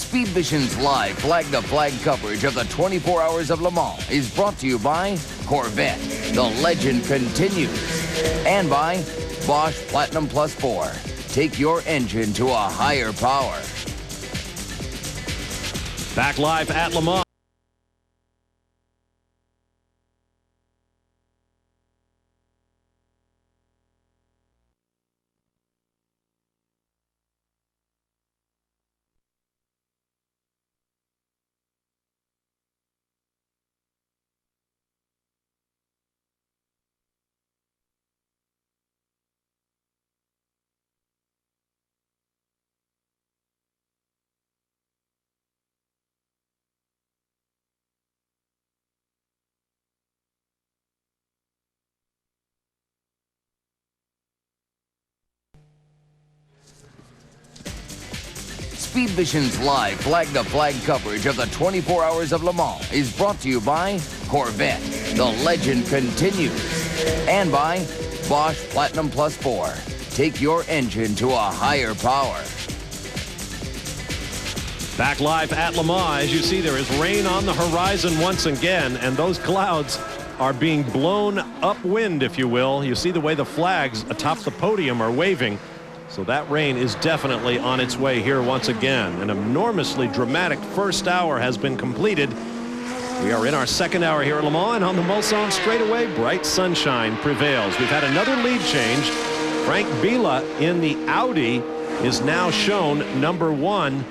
Speedvision's live flag-to-flag coverage of the 24 Hours of Le Mans is brought to you by Corvette, the legend continues, and by Bosch Platinum Plus 4. Take your engine to a higher power. Back live at Le Mans. Speedvision's live flag-to-flag coverage of the 24 Hours of Le Mans is brought to you by Corvette, the legend continues, and by Bosch Platinum Plus 4. Take your engine to a higher power. Back live at Le Mans. As you see, there is rain on the horizon once again, and those clouds are being blown upwind, if you will. You see the way the flags atop the podium are waving. So that rain is definitely on its way here once again. An enormously dramatic first hour has been completed. We are in our second hour here at Le Mans, and on the Mulsanne straightaway, bright sunshine prevails. We've had another lead change. Frank Biela in the Audi is now shown number 1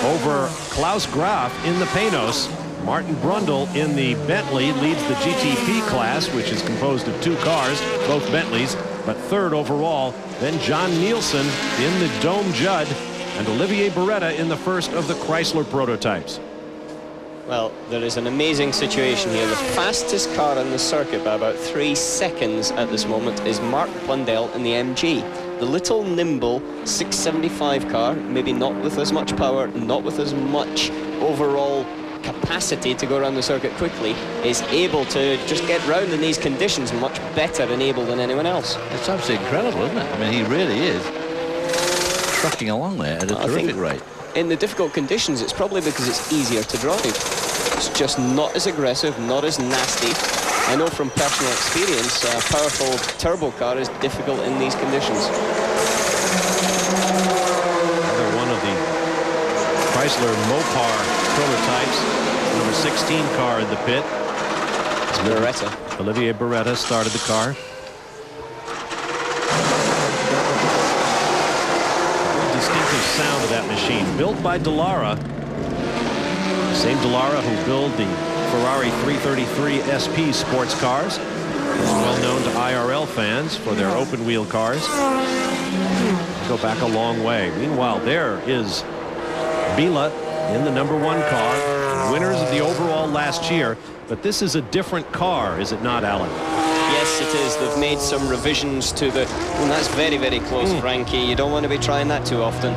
over Klaus Graf in the Panos. Martin Brundle in the Bentley leads the GTP class, which is composed of 2 cars, both Bentleys, but third overall. Then John Nielsen in the Dome Judd, and Olivier Beretta in the first of the Chrysler prototypes. Well, there is an amazing situation here. The fastest car on the circuit by about 3 seconds at this moment is Mark Blundell in the MG. The little nimble 675 car, maybe not with as much power, not with as much overall capacity to go around the circuit quickly, is able to just get round in these conditions much better and able than anyone else. It's absolutely incredible, isn't it? I mean, he really is trucking along there at a terrific rate. In the difficult conditions, it's probably because it's easier to drive. It's just not as aggressive, not as nasty. I know from personal experience, a powerful turbo car is difficult in these conditions. Another one of the Chrysler Mopar prototypes, number 16 car in the pit. It's Beretta. Olivier Beretta started the car. Very distinctive sound of that machine, built by Dallara. The same Dallara who built the Ferrari 333 SP sports cars. It's well known to IRL fans for their open wheel cars. Go back a long way. Meanwhile, there is Biela in the number 1 car, winners of the overall last year. But this is a different car, is it not, Alan? Yes, it is. They've made some revisions to the... Well, that's very, very close, Frankie. You don't want to be trying that too often.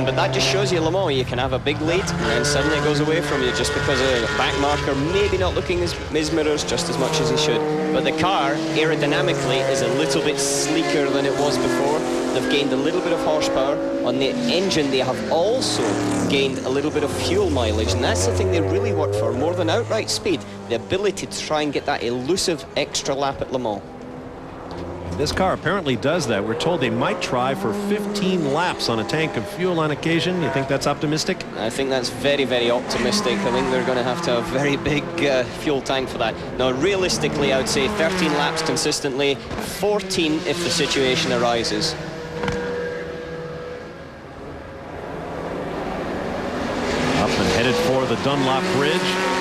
But that just shows you, Le Mans, you can have a big lead and then suddenly it goes away from you just because of the back marker maybe not looking as his mirrors just as much as he should. But the car, aerodynamically, is a little bit sleeker than it was before. They've gained a little bit of horsepower. On the engine, they have also gained a little bit of fuel mileage, and that's the thing they really work for, more than outright speed, the ability to try and get that elusive extra lap at Le Mans. This car apparently does that. We're told they might try for 15 laps on a tank of fuel on occasion. You think that's optimistic? I think that's very, very optimistic. I think they're going to have a very big fuel tank for that. Now, realistically, I would say 13 laps consistently, 14 if the situation arises. Up and headed for the Dunlop Bridge.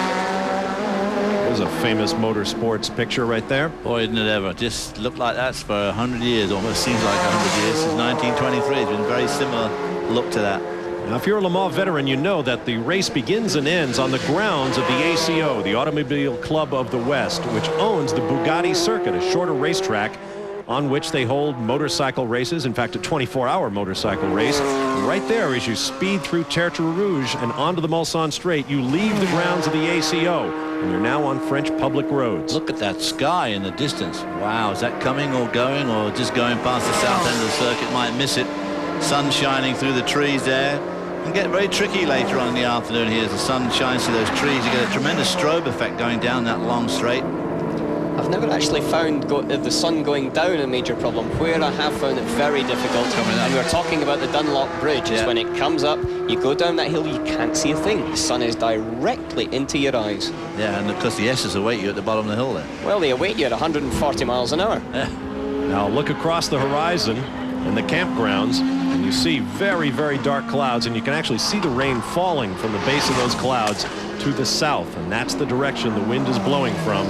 There's a famous motorsports picture right there. Boy, isn't it ever. Just looked like that for 100 years. Almost seems like 100 years. Since 1923. It's been a very similar look to that. Now, if you're a Le Mans veteran, you know that the race begins and ends on the grounds of the ACO, the Automobile Club of the West, which owns the Bugatti circuit, a shorter racetrack on which they hold motorcycle races. In fact, a 24-hour motorcycle race. And right there, as you speed through Tertre Rouge and onto the Mulsanne Straight, you leave the grounds of the ACO, and you're now on French public roads. Look at that sky in the distance. Wow, is that coming or going or just going past the south end of the circuit? Might miss it. Sun shining through the trees there. Can get very tricky later on in the afternoon here as the sun shines through those trees. You get a tremendous strobe effect going down that long straight. I've never actually found the sun going down a major problem. Where I have found it very difficult, and we're talking about the Dunlop Bridge, is when it comes up, you go down that hill, you can't see a thing. The sun is directly into your eyes. Yeah, and of course the S's await you at the bottom of the hill there. Well, they await you at 140 miles an hour. Yeah. Now look across the horizon in the campgrounds, and you see very, very dark clouds, and you can actually see the rain falling from the base of those clouds to the south, and that's the direction the wind is blowing from.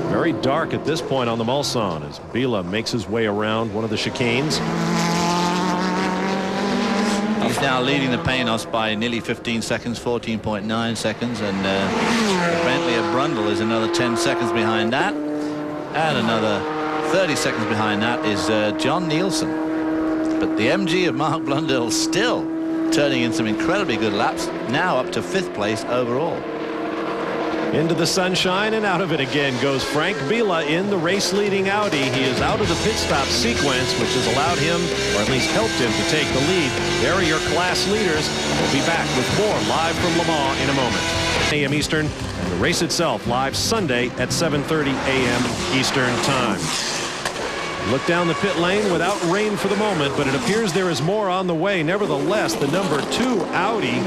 Very dark at this point on the Mulsanne as Biela makes his way around one of the chicanes. He's now leading the Panos by nearly 15 seconds, 14.9 seconds, and the Bentley of Brundle is another 10 seconds behind that, and another 30 seconds behind that is John Nielsen. But the MG of Mark Blundell still turning in some incredibly good laps, now up to 5th place overall. Into the sunshine, and out of it again goes Frank Biela in the race-leading Audi. He is out of the pit stop sequence, which has allowed him, or at least helped him, to take the lead. There are your class leaders. We'll be back with more live from Le Mans in a moment. a.m. Eastern, and the race itself live Sunday at 7:30 a.m. Eastern Time. Look down the pit lane without rain for the moment, but it appears there is more on the way. Nevertheless, the number 2 Audi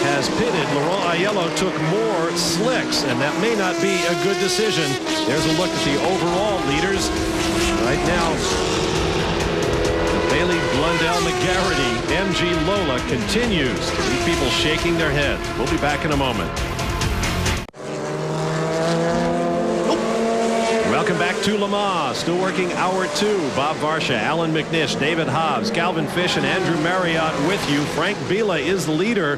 has pitted. Laurent Aiello took more slicks, and that may not be a good decision. There's a look at the overall leaders. Right now, Bailey, Blundell, McGarity, MG Lola continues to leave people shaking their heads. We'll be back in a moment. Welcome back to Le Mans. Still working hour 2. Bob Varsha, Alan McNish, David Hobbs, Calvin Fish, and Andrew Marriott with you. Frank Biela is the leader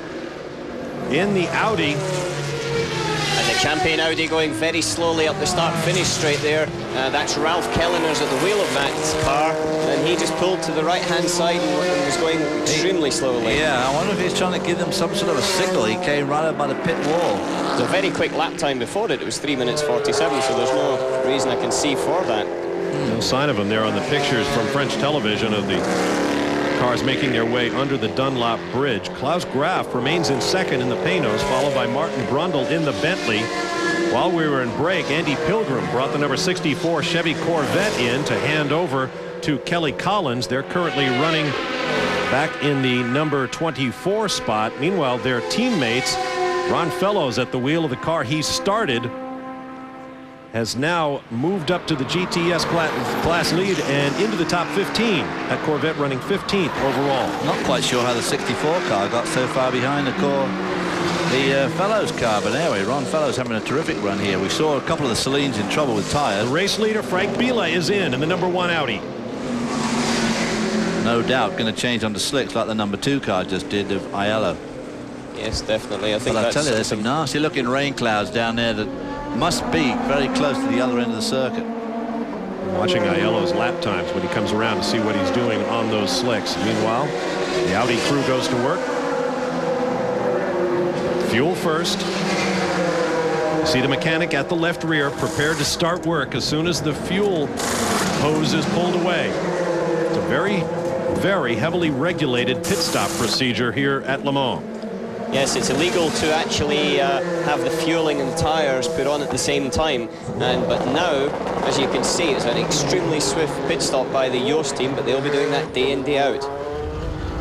in the Audi. And the champion Audi going very slowly up the start-finish straight there. That's Ralph Kellener's at the wheel of that car, and he just pulled to the right-hand side and was going extremely slowly. Yeah, I wonder if he's trying to give them some sort of a signal. He came right up by the pit wall. It was a very quick lap time before it. It was 3 minutes 47, so there's no reason I can see for that. No sign of him there on the pictures from French television of the cars making their way under the Dunlop Bridge. Klaus Graf remains in second in the Panos, followed by Martin Brundle in the Bentley. While we were in break, Andy Pilgrim brought the number 64 Chevy Corvette in to hand over to Kelly Collins. They're currently running back in the number 24 spot. Meanwhile, their teammates, Ron Fellows at the wheel of the car he started, has now moved up to the GTS class lead and into the top 15. That Corvette running 15th overall. Not quite sure how the 64 car got so far behind the Fellows car, but anyway, Ron Fellows having a terrific run here. We saw a couple of the Salines in trouble with tires. The race leader Frank Biela is in the number 1 Audi. No doubt going to change onto slicks like the number 2 car just did of Aiello. Yes, definitely. I think But I that's tell you, there's some nasty looking rain clouds down there that must be very close to the other end of the circuit. Watching Aiello's lap times when he comes around to see what he's doing on those slicks. Meanwhile, the Audi crew goes to work. Fuel first. See the mechanic at the left rear prepared to start work as soon as the fuel hose is pulled away. It's a very, very heavily regulated pit stop procedure here at Le Mans. Yes, it's illegal to actually have the fueling and tires put on at the same time. But now, as you can see, it's an extremely swift pit stop by the Yost team, but they'll be doing that day in, day out.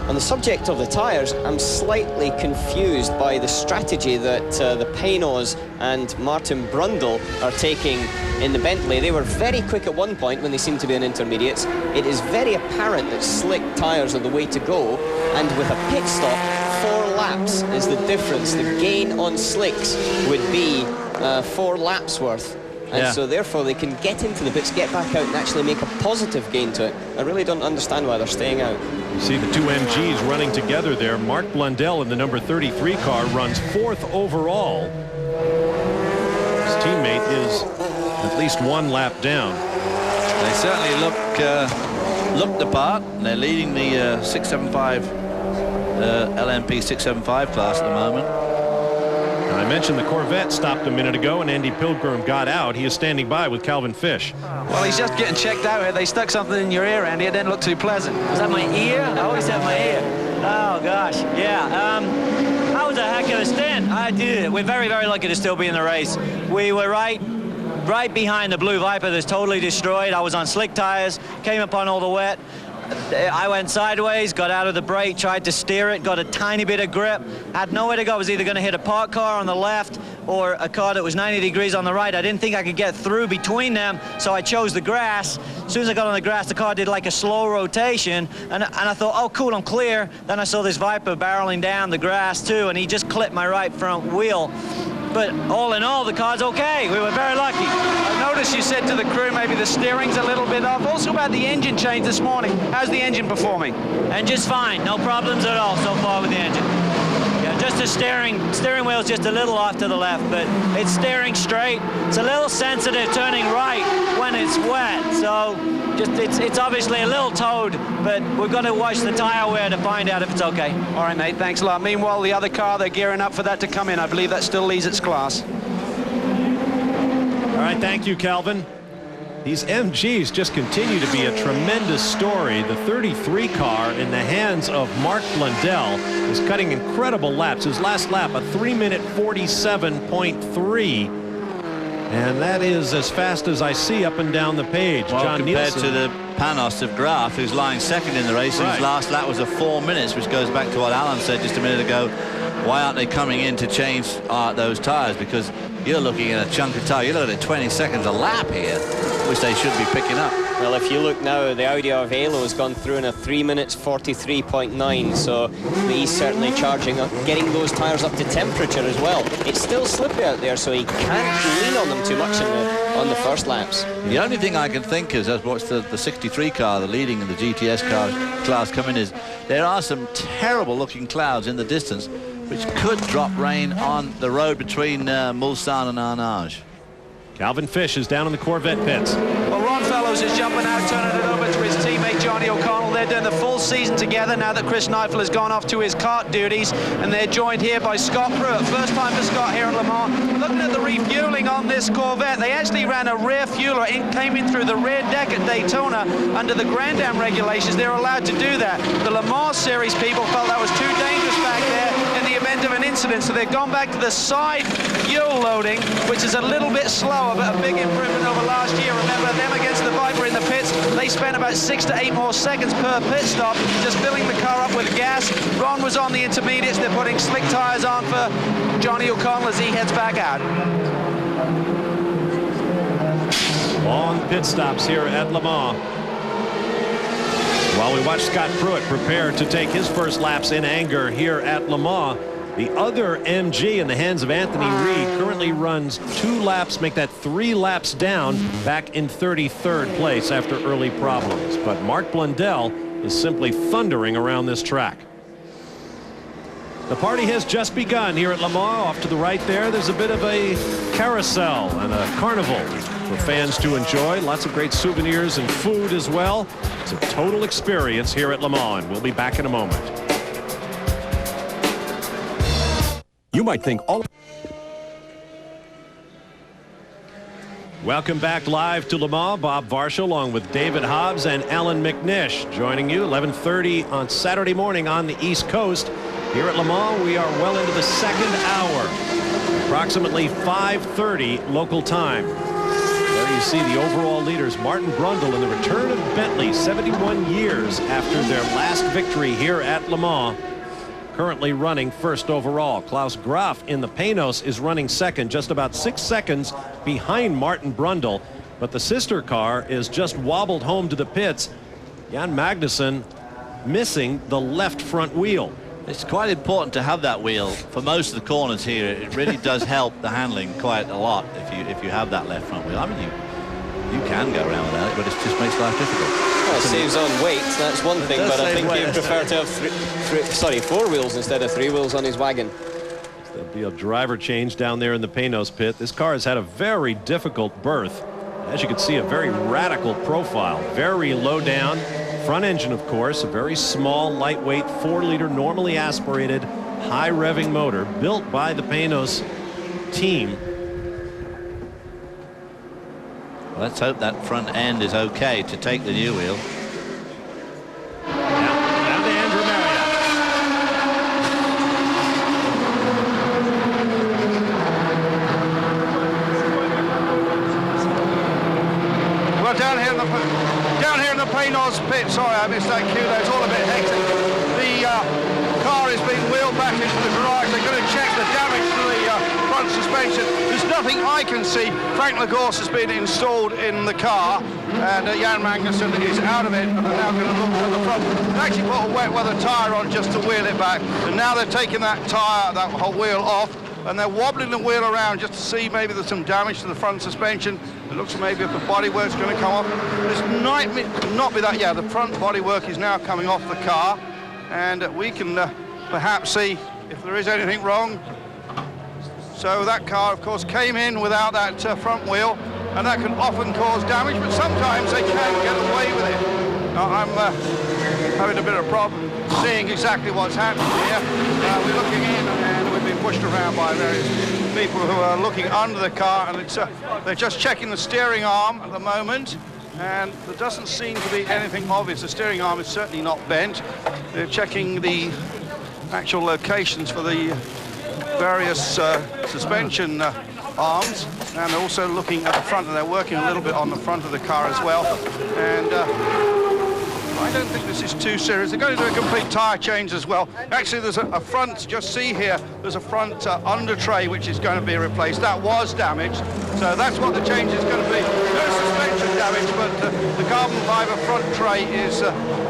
On the subject of the tires, I'm slightly confused by the strategy that the Panos and Martin Brundle are taking in the Bentley. They were very quick at one point when they seemed to be in intermediates. It is very apparent that slick tires are the way to go, and with a pit stop, 4 laps is the difference. The gain on slicks would be 4 laps worth. And so therefore they can get into the pits, get back out and actually make a positive gain to it. I really don't understand why they're staying out. You see the 2 MGs running together there. Mark Blundell in the number 33 car runs 4th overall. His teammate is at least 1 lap down. They certainly look the part. They're leading the 675 LMP 675 class at the moment. Now, I mentioned the Corvette stopped a minute ago and Andy Pilgrim got out. He is standing by with Calvin Fish. Well, he's just getting checked out here. They stuck something in your ear, Andy. It didn't look too pleasant. Was that my ear? I always have my ear. Oh, gosh. Yeah. we're very, very lucky to still be in the race. We were right behind the Blue Viper that's totally destroyed. I was on slick tires, came upon all the wet. I went sideways, got out of the brake, tried to steer it, got a tiny bit of grip, had nowhere to go. I was either going to hit a parked car on the left or a car that was 90 degrees on the right. I didn't think I could get through between them, so I chose the grass. As soon as I got on the grass, the car did like a slow rotation, and I thought, oh, cool, I'm clear. Then I saw this Viper barreling down the grass, too, and he just clipped my right front wheel. But all in all, the car's okay. We were very lucky. I noticed you said to the crew maybe the steering's a little bit off. Also about the engine change this morning. How's the engine performing? Engine's fine. No problems at all so far with the engine. Yeah, just the steering wheel's just a little off to the left, but it's steering straight. It's a little sensitive turning right when it's wet, so it's obviously a little towed, but we're going to watch the tire wear to find out if it's okay. All right, mate, thanks a lot. Meanwhile, the other car, they're gearing up for that to come in. I believe that still leads its class. All right, thank you, Calvin. These MGs just continue to be a tremendous story. The 33 car in the hands of Mark Blundell is cutting incredible laps. His last lap, a 3-minute 47.3. And that is as fast as I see up and down the page. Well, John compared Nielsen to the Panos of Graf, who's lying second in the race, right. Whose last lap was a 4 minutes, which goes back to what Alan said just a minute ago. Why aren't they coming in to change those tires? Because you're looking at a chunk of tire. You're looking at 20 seconds a lap here, which they should be picking up. Well, if you look now, the Audi Arvelo has gone through in a 3 minutes 43.9, so he's certainly charging up, getting those tires up to temperature as well. It's still slippery out there, so he can't lean on them too much on the first laps. The only thing I can think is, as watch the 63 car, the leading in the GTS car class come in, is there are some terrible looking clouds in the distance which could drop rain on the road between Mulsanne and Arnage. Calvin Fish is down in the Corvette pits. Well, Ron Fellows is jumping out, turning it over to his teammate Johnny O'Connell. They're doing the full season together now that Chris Neifel has gone off to his kart duties, and they're joined here by Scott Pruitt. First time for Scott here at Le Mans. Looking at the refueling on this Corvette, they actually ran a rear fueler, came in through the rear deck at Daytona. Under the Grand Am regulations, they're allowed to do that. The Le Mans Series people felt that was too dangerous back there in the event of an incident, so they've gone back to the side fuel loading, which is a little bit slower, but a big improvement over last year. Remember them against the Viper in the pits, they spent about 6 to 8 more seconds per pit stop just filling the car up with gas. Ron was on the intermediates. They're putting slick tires on for Johnny O'Connell as he heads back out. Long pit stops here at Le Mans. While we watch Scott Pruitt prepare to take his first laps in anger here at Le Mans, the other MG in the hands of Anthony Reid currently runs 2 laps, make that 3 laps down, back in 33rd place after early problems. But Mark Blundell is simply thundering around this track. The party has just begun here at Le Mans. Off to the right there's a bit of a carousel and a carnival for fans to enjoy. Lots of great souvenirs and food as well. It's a total experience here at Le Mans. We'll be back in a moment. You might think all... Welcome back live to Le Mans. Bob Varsha along with David Hobbs and Alan McNish joining you 11:30 on Saturday morning on the East Coast. Here at Le Mans, we are well into the second hour, approximately 5:30 local time. There you see the overall leaders, Martin Brundle and the return of Bentley, 71 years after their last victory here at Le Mans. Currently running first overall. Klaus Graf in the Panos is running second, just about 6 seconds behind Martin Brundle. But the sister car is just wobbled home to the pits. Jan Magnussen missing the left front wheel. It's quite important to have that wheel for most of the corners here. It really does help the handling quite a lot if you have that left front wheel. I mean, you can go around without it, but it just makes life difficult. Well, it saves on weight, that's one thing, but I think he'd prefer to have 4 wheels instead of 3 wheels on his wagon. There'll be a driver change down there in the Panos pit. This car has had a very difficult berth. As you can see, a very radical profile, very low down. Front engine, of course, a very small, lightweight, 4-liter, normally aspirated, high revving motor built by the Panos team. Well, let's hope that front end is okay to take the new wheel. Down to Andrew Marriott. Panos pit. Sorry, I missed that cue there. It's all a bit hectic. The car is being wheeled back into the garage. They're going to check the damage to the front suspension. There's nothing I can see. Frank Lagorce has been installed in the car, and Jan Magnussen is out of it, and they're now going to look at the front. They actually put a wet weather tyre on just to wheel it back, and now they're taking that tyre, that whole wheel off, and they're wobbling the wheel around just to see maybe there's some damage to the front suspension. It looks like maybe if the bodywork's going to come off. This might not be that. Yeah, the front bodywork is now coming off the car, and we can perhaps see if there is anything wrong. So that car, of course, came in without that front wheel, and that can often cause damage, but sometimes they can get away with it. Now, I'm having a bit of a problem seeing exactly what's happening here. We're looking in, and we've been pushed around by various people who are looking under the car, and it's, they're just checking the steering arm at the moment, and there doesn't seem to be anything obvious. The steering arm is certainly not bent. They're checking the actual locations for the various suspension arms, and they're also looking at the front, and they're working a little bit on the front of the car as well. And I don't think this is too serious. They're going to do a complete tyre change as well. Actually, there's a front, just see here, there's a front under tray which is going to be replaced. That was damaged, so that's what the change is going to be. No suspension damage, but the carbon fibre front tray is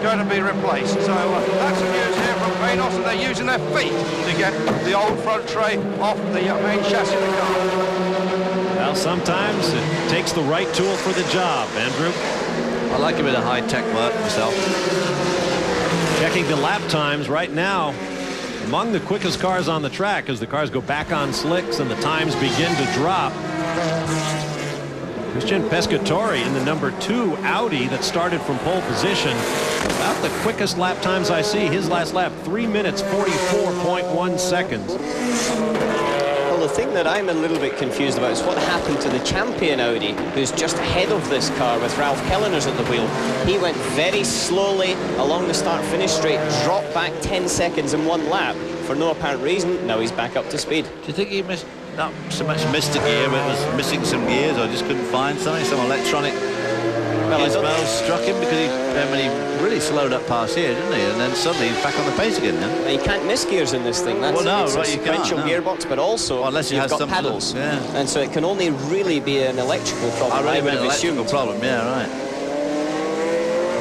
going to be replaced. So that's the news here from Panos, and they're using their feet to get the old front tray off the main chassis of the car. Well, sometimes it takes the right tool for the job, Andrew. I like a bit of high-tech work myself. Checking the lap times right now, among the quickest cars on the track as the cars go back on slicks and the times begin to drop. Christian Pescatore in the #2 Audi that started from pole position. About the quickest lap times I see. His last lap, 3 minutes, 44.1 seconds. Well, the thing that I'm a little bit confused about is what happened to the champion Audi, who's just ahead of this car with Ralph Kellener's at the wheel. He went very slowly along the start-finish straight, dropped back 10 seconds in one lap for no apparent reason. Now he's back up to speed. Do you think he not so much missed a gear, but was missing some gears, or just couldn't find something, some electronic bells struck him? Because he really slowed up past here, didn't he? And then suddenly he's back on the pace again. Then you can't miss gears in this thing. That's a sequential gearbox, but also unless you've got paddles, and so it can only really be an electrical problem. I would have assumed. Problem, yeah, right.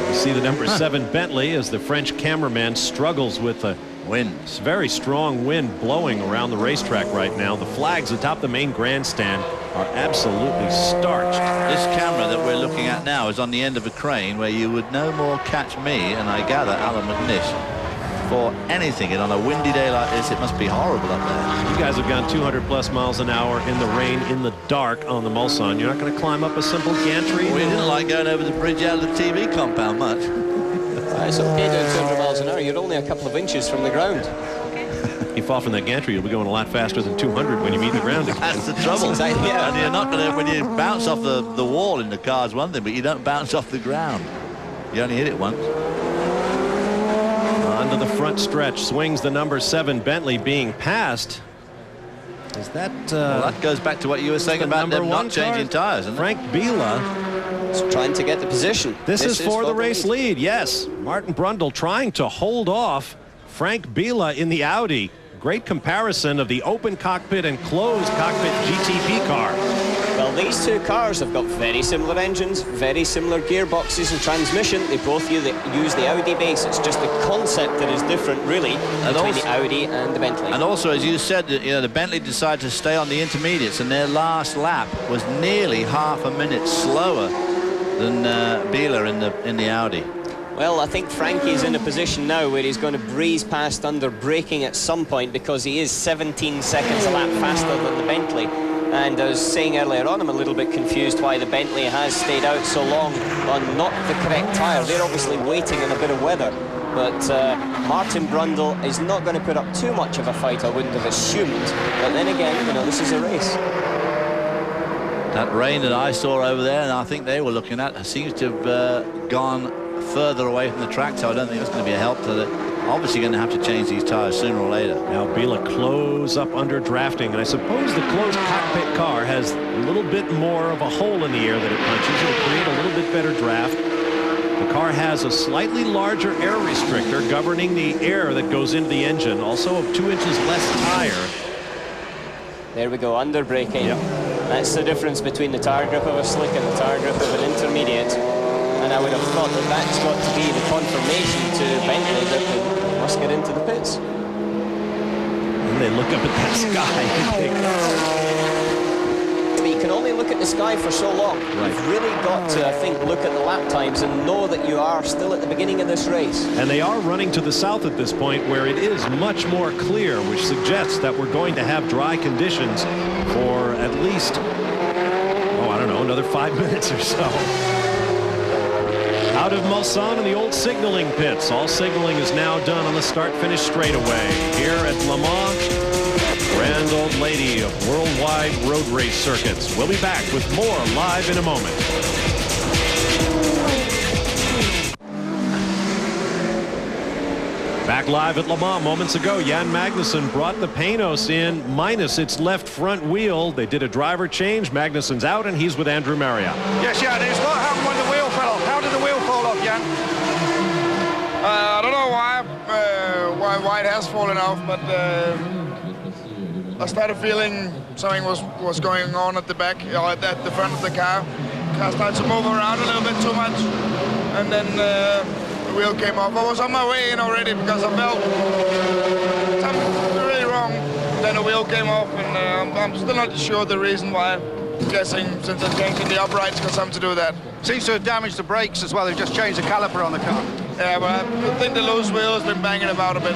You see the #7 Bentley as the French cameraman struggles with a wind. It's very strong wind blowing around the racetrack right now. The flags atop the main grandstand are absolutely starched. This camera that we're looking at now is on the end of a crane where you would no more catch me, and I gather Alan McNish, for anything. And on a windy day like this, it must be horrible up there. You guys have gone 200+ miles an hour in the rain, in the dark on the Mulsanne. You're not going to climb up a simple gantry? We didn't like going over the bridge out of the TV compound much. It's okay doing 200 miles an hour. You're only a couple of inches from the ground. You fall from that gantry, you'll be going a lot faster than 200 when you meet the ground again. That's the trouble. Exactly, yeah. And you're not going to, when you bounce off the wall in the car is one thing, but you don't bounce off the ground. You only hit it once. Onto the front stretch swings the #7 Bentley being passed. Is that well, that goes back to what you were saying about them not changing tires, isn't Frank Biela is trying to get the position. This is for the race lead. Yes, Martin Brundle trying to hold off Frank Biela in the Audi. Great comparison of the open cockpit and closed cockpit GTP car. Well, these two cars have got very similar engines, very similar gearboxes and transmission. They both use the Audi base. It's just the concept that is different, really, between the Audi and the Bentley. And also, as you said, the Bentley decided to stay on the intermediates, and their last lap was nearly half a minute slower than Biela in the Audi. Well, I think Frankie's in a position now where he's going to breeze past under braking at some point, because he is 17 seconds a lap faster than the Bentley. And I was saying earlier on, I'm a little bit confused why the Bentley has stayed out so long on not the correct tyre. They're obviously waiting in a bit of weather. But Martin Brundle is not going to put up too much of a fight, I wouldn't have assumed. But then again, this is a race. That rain that I saw over there, and I think they were looking at, seems to have gone further away from the track, so I don't think it's going to be a help to the. Obviously going to have to change these tires sooner or later. Now Biela close up under drafting, and I suppose the closed cockpit car has a little bit more of a hole in the air that it punches. It'll create a little bit better draft. The car has a slightly larger air restrictor governing the air that goes into the engine, also 2 inches less tire. There we go, under braking. Yep. That's the difference between the tire grip of a slick and the tire grip of an intermediate. And I would have thought that that's got to be the confirmation to Bentley that they must get into the pits. And they look up at that sky and think, But you can only look at the sky for so long. Right. You've really got to, I think, look at the lap times and know that you are still at the beginning of this race. and they are running to the south at this point where it is much more clear, which suggests that we're going to have dry conditions for at least, I don't know, another 5 minutes or so. Out of Mulsanne in the old signaling pits. All signaling is now done on the start-finish straightaway here at Le Mans, grand old lady of worldwide road race circuits. We'll be back with more live in a moment. Back live at Le Mans moments ago, Jan Magnussen brought the Panos in minus its left front wheel. They did a driver change. Magnussen's out, and he's with Andrew Marriott. Yes, Jan, it's what happened when the wheel fell off. How did the wheel fall off, Jan? I don't know why it has fallen off, but I started feeling something was going on at the back, at the front of the car. Car started to move around a little bit too much, and then the wheel came off. I was on my way in already because I felt something really wrong. Then the wheel came off, and I'm still not sure the reason why. I'm guessing since I changed in the uprights, got something to do with that. Seems to have damaged the brakes as well. They've just changed the caliper on the car. Yeah, but I think the loose wheel has been banging about a bit.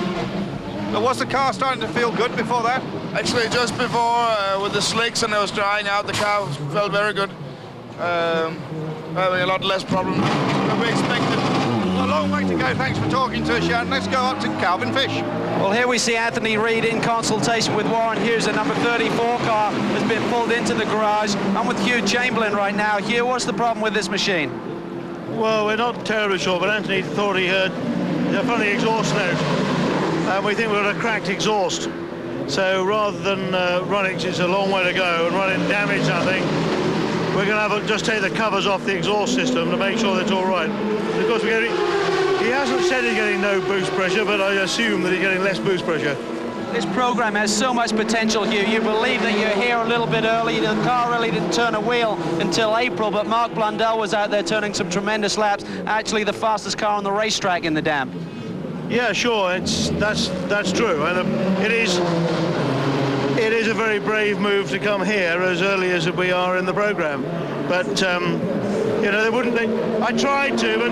But was the car starting to feel good before that? Actually, just before, with the slicks and it was drying out, the car felt very good. Having a lot less problem than we expected. A long way to go. Thanks for talking to us, Jan. Let's go up to Calvin Fish. Well, here we see Anthony Reid in consultation with Warren Hughes. A number 34 car has been pulled into the garage. I'm with Hugh Chamberlain right now. Hugh, what's the problem with this machine? Well, we're not terribly sure, but Anthony thought he heard a funny exhaust note. And we think we've got a cracked exhaust. So rather than run it, it's a long way to go, and run it damaged, I think, we're going to just take the covers off the exhaust system to make sure that's all right. Because he hasn't said he's getting no boost pressure, but I assume that he's getting less boost pressure. This program has so much potential, Hugh. You believe that you're here a little bit early. The car really didn't turn a wheel until April, but Mark Blundell was out there turning some tremendous laps. Actually, the fastest car on the racetrack in the Dam. Yeah, sure, that's true, and it is a very brave move to come here as early as we are in the program. But you know, I tried to, but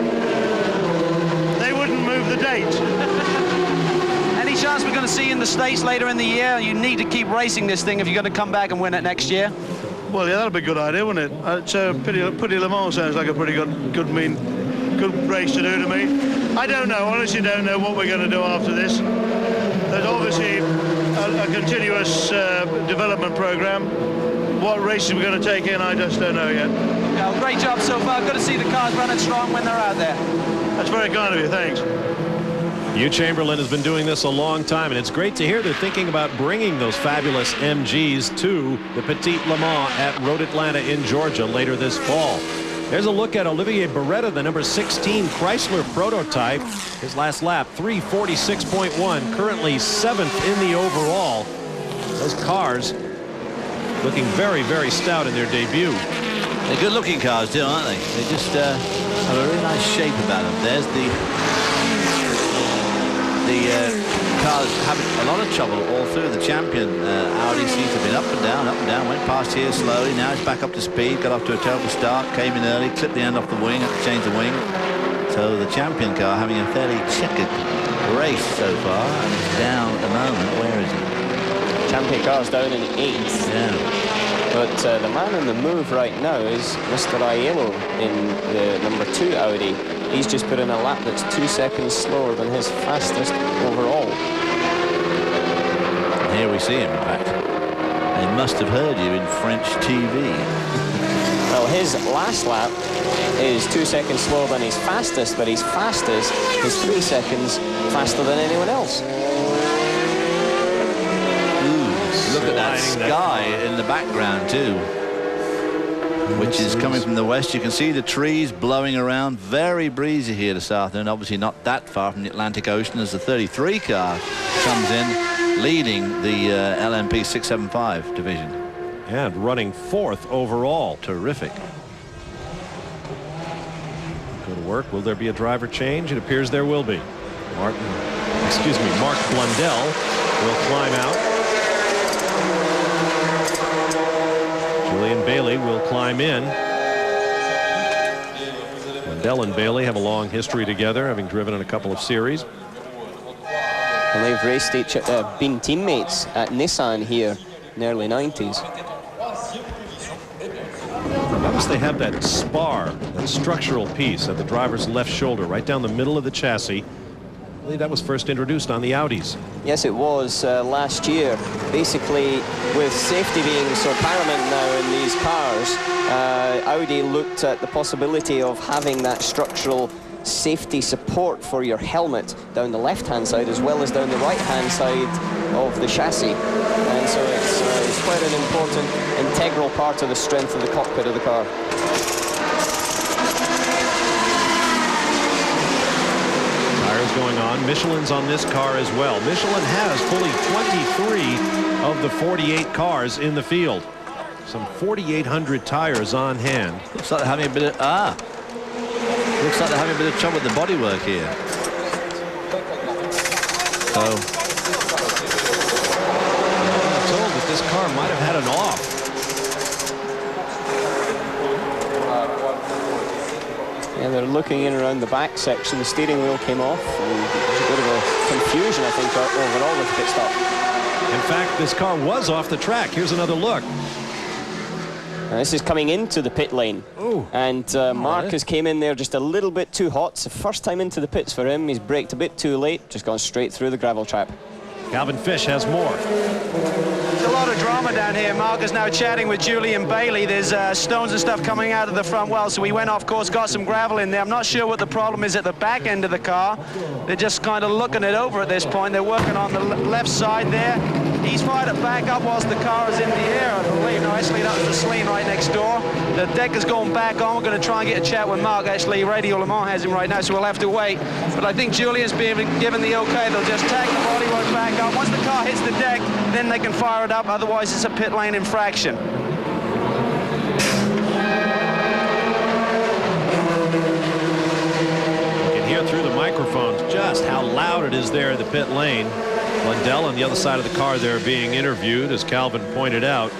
they wouldn't move the date. Any chance we're going to see you in the States later in the year? You need to keep racing this thing if you're going to come back and win it next year. Well, yeah, that'd be a good idea, wouldn't it? It's pretty Le Mans sounds like a pretty good race to do to me. I don't know, honestly don't know what we're going to do after this. There's obviously a continuous development program. What races we're going to take in, I just don't know yet. Yeah, well, great job so far. Good to see the cars running strong when they're out there. That's very kind of you, thanks. Hugh Chamberlain has been doing this a long time, and it's great to hear they're thinking about bringing those fabulous MGs to the Petit Le Mans at Road Atlanta in Georgia later this fall. There's a look at Olivier Beretta, the number 16 Chrysler prototype. His last lap, 3:46.1, currently 7th in the overall. Those cars looking very, very stout in their debut. They're good-looking cars, too, aren't they? They just have a really nice shape about them. There's the cars having a lot of trouble all through. The champion Audi seems to have been up and down, went past here slowly. Now it's back up to speed, got off to a terrible start, came in early, clipped the end off the wing, had to change the wing. So the champion car having a fairly checkered race so far, and it's down at the moment. Where is it? Champion car's down in 8th. Yeah. But the man on the move right now is Mr. Aiello in the number 2 Audi. He's just put in a lap that's 2 seconds slower than his fastest overall. And here we see him, in fact. They must have heard you in French TV. Well, his last lap is 2 seconds slower than his fastest, but his fastest is 3 seconds faster than anyone else. Ooh, look at that sky in the background, too. which is coming from the west. You can see the trees blowing around. Very breezy here this afternoon. Obviously not that far from the Atlantic Ocean as the 33 car comes in, leading the LMP 675 division. And running 4th overall. Terrific. Go to work. Will there be a driver change? It appears there will be. Mark Blundell will climb out. Julian Bailey will climb in. Blundell and Bailey have a long history together, having driven in a couple of series. And they've raced been teammates at Nissan here in the early 90s. Notice they have that spar, that structural piece at the driver's left shoulder, right down the middle of the chassis. I believe that was first introduced on the Audis. Yes, it was last year. Basically, with safety being so paramount now in these cars, Audi looked at the possibility of having that structural safety support for your helmet down the left-hand side as well as down the right-hand side of the chassis. And so it's quite an important, integral part of the strength of the cockpit of the car. Going on. Michelin's on this car as well. Michelin has fully 23 of the 48 cars in the field. Some 4,800 tires on hand. Looks like they're having a bit of looks like they're having a bit of trouble with the bodywork here. So I'm told that this car might have had an off. And they're looking in around the back section. The steering wheel came off. And there's a bit of a confusion, I think, overall with the pit stop. In fact, this car was off the track. Here's another look. Now, this is coming into the pit lane. Ooh. And Marcus came in there just a little bit too hot. It's the first time into the pits for him. He's braked a bit too late, just gone straight through the gravel trap. Calvin Fish has more. There's a lot of drama down here. Mark is now chatting with Julian Bailey. There's stones and stuff coming out of the front well, so we went off course, got some gravel in there. I'm not sure what the problem is at the back end of the car. They're just kind of looking it over at this point. They're working on the left side there. He's fired it back up whilst the car is in the air, I believe. No, actually, that was the Sleen right next door. The deck is going back on. We're going to try and get a chat with Mark. Actually, Radio Le Mans has him right now, so we'll have to wait. But I think Julian's being given the okay. They'll just tag the bodywork back up. Once the car hits the deck, then they can fire it up. Otherwise, it's a pit lane infraction. You can hear through the microphones just how loud it is there in the pit lane. Blundell on the other side of the car there being interviewed, as Calvin pointed out.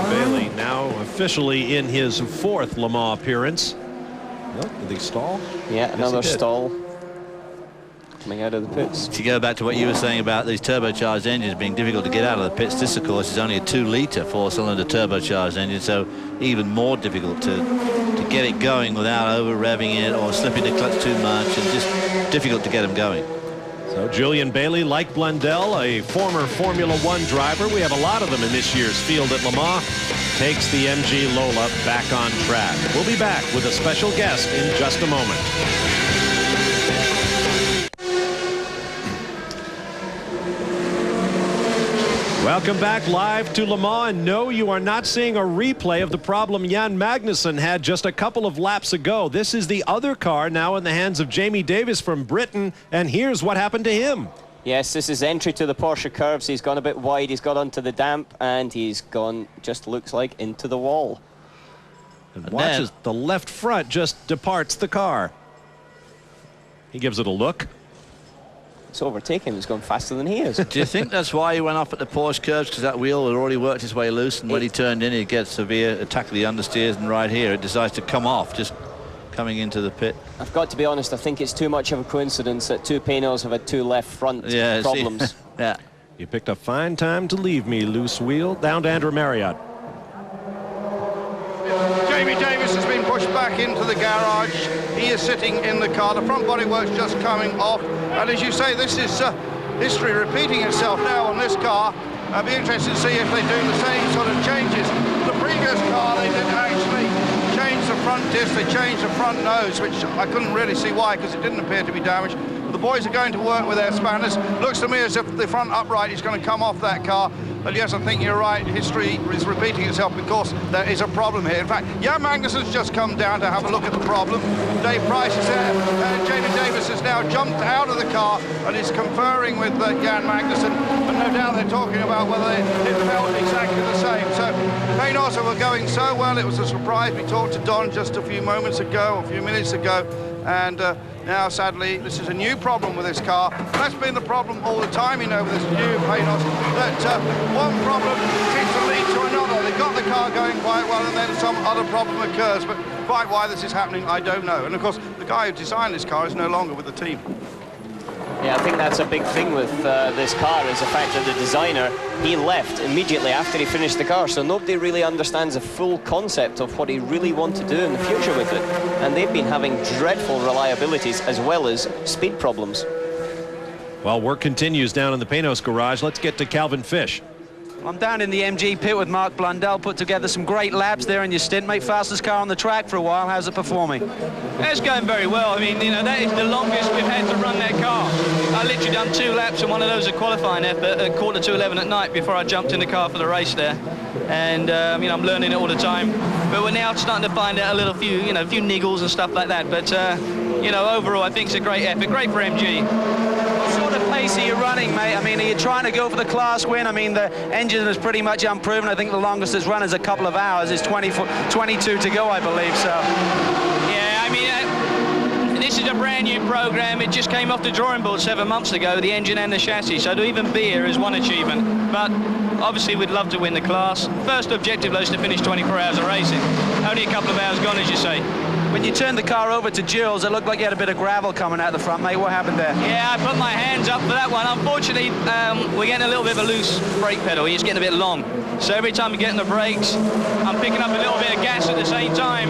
Bailey now officially in his 4th Le Mans appearance. Oh, did they stall? Yeah, yes, another stall coming out of the pits. To go back to what you were saying about these turbocharged engines being difficult to get out of the pits, this of course is only a 2-litre 4-cylinder turbocharged engine, so even more difficult to get it going without over revving it or slipping the clutch too much, and just difficult to get them going. So Julian Bailey, like Blundell, a former Formula One driver, we have a lot of them in this year's field at Le Mans, takes the MG Lola back on track. We'll be back with a special guest in just a moment. Welcome back live to Le Mans, and no, you are not seeing a replay of the problem Jan Magnussen had just a couple of laps ago. This is the other car now in the hands of Jamie Davis from Britain, and here's what happened to him. Yes, this is entry to the Porsche curves. He's gone a bit wide, he's got onto the damp, and he's gone, just looks like, into the wall. And watch as the left front just departs the car. He gives it a look. It's overtaken. It's going faster than he is. Do you think that's why he went off at the Porsche curves? Because that wheel had already worked its way loose, and when he turned in, he gets severe attack of the understeers, and right here it decides to come off, just coming into the pit. I've got to be honest, I think it's too much of a coincidence that two Panos have had two left front problems. Yeah. You picked a fine time to leave me, loose wheel. Down to Andrew Marriott. Jamie Davis has been pushed back into the garage. He is sitting in the car. The front bodywork's just coming off. And as you say, this is history repeating itself now on this car. I'd be interested to see if they do the same sort of changes. The previous car, they didn't actually change the front disc. They changed the front nose, which I couldn't really see why, because it didn't appear to be damaged. The boys are going to work with their spanners. Looks to me as if the front upright is going to come off that car. But yes, I think you're right. History is repeating itself because there is a problem here. In fact, Jan Magnussen's just come down to have a look at the problem. Dave Price is there, and Jamie Davis has now jumped out of the car and is conferring with Jan Magnussen. And no doubt they're talking about whether it felt exactly the same. So Panos were going so well, it was a surprise. We talked to Don just a few minutes ago, and now, sadly, this is a new problem with this car. That's been the problem all the time, you know, with this new Panos, that one problem seems to lead to another. They've got the car going quite well, and then some other problem occurs. But quite why this is happening, I don't know. And, of course, the guy who designed this car is no longer with the team. Yeah, I think that's a big thing with this car, is the fact that the designer, he left immediately after he finished the car, so nobody really understands the full concept of what he really wanted to do in the future with it. And they've been having dreadful reliabilities as well as speed problems. Well, work continues down in the Panos garage. Let's get to Calvin Fish. I'm down in the MG pit with Mark Blundell. Put together some great laps there in your stint, mate. Fastest car on the track for a while. How's it performing? It's going very well. I mean, you know, that is the longest we've had to run that car. I literally done 2 laps, and one of those a qualifying effort at 11:15 at night before I jumped in the car for the race there. And you know, I'm learning it all the time. But we're now starting to find out a few niggles and stuff like that. But you know, overall, I think it's a great effort. Great for MG. What sort of pace are you running, mate? I mean, are you trying to go for the class win? I mean, the engine is pretty much unproven. I think the longest it's run is a couple of hours. It's 22 to go, I believe. So. Yeah, I mean, this is a brand new program. It just came off the drawing board 7 months ago, the engine and the chassis. So to even be here is one achievement. But obviously, we'd love to win the class. First objective, though, is to finish 24 hours of racing. Only a couple of hours gone, as you say. When you turned the car over to Jules, it looked like you had a bit of gravel coming out the front, mate. What happened there? Yeah, I put my hands up for that one. Unfortunately, we're getting a little bit of a loose brake pedal. It's getting a bit long. So every time we get in the brakes, I'm picking up a little bit of gas at the same time.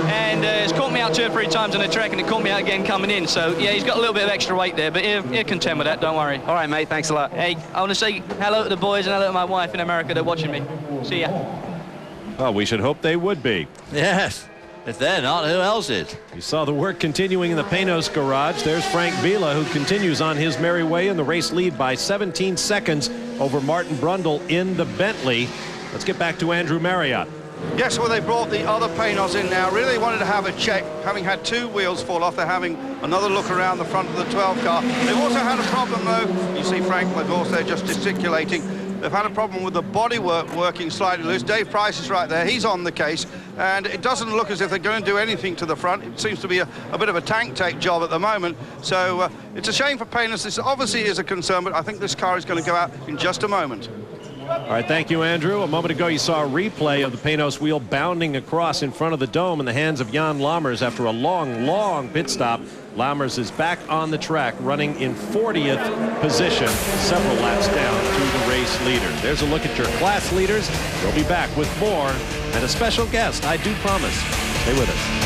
And it's caught me out 2 or 3 times on the track, and it caught me out again coming in. So, yeah, he's got a little bit of extra weight there, but he'll contend with that, don't worry. All right, mate, thanks a lot. Hey, I want to say hello to the boys and hello to my wife in America. They're watching me. See ya. Well, we should hope they would be. Yes. If they're not, who else is? You saw the work continuing in the Panos garage. There's Frank Vila, who continues on his merry way in the race lead by 17 seconds over Martin Brundle in the Bentley. Let's get back to Andrew Marriott. Yes, well, they brought the other Panos in now. Really wanted to have a check. Having had 2 wheels fall off, they're having another look around the front of the 12 car. They've also had a problem, though. You see Frank Lagos there just gesticulating. They've had a problem with the bodywork working slightly loose. Dave Price is right there. He's on the case. And it doesn't look as if they're going to do anything to the front. It seems to be a bit of a tank job at the moment. So it's a shame for Panos. This obviously is a concern, but I think this car is going to go out in just a moment. All right, thank you, Andrew. A moment ago, you saw a replay of the Panos wheel bounding across in front of the dome in the hands of Jan Lammers after a long pit stop. Lammers is back on the track, running in 40th position, several laps down to the race leader. There's a look at your class leaders. We'll be back with more and a special guest, I do promise. Stay with us.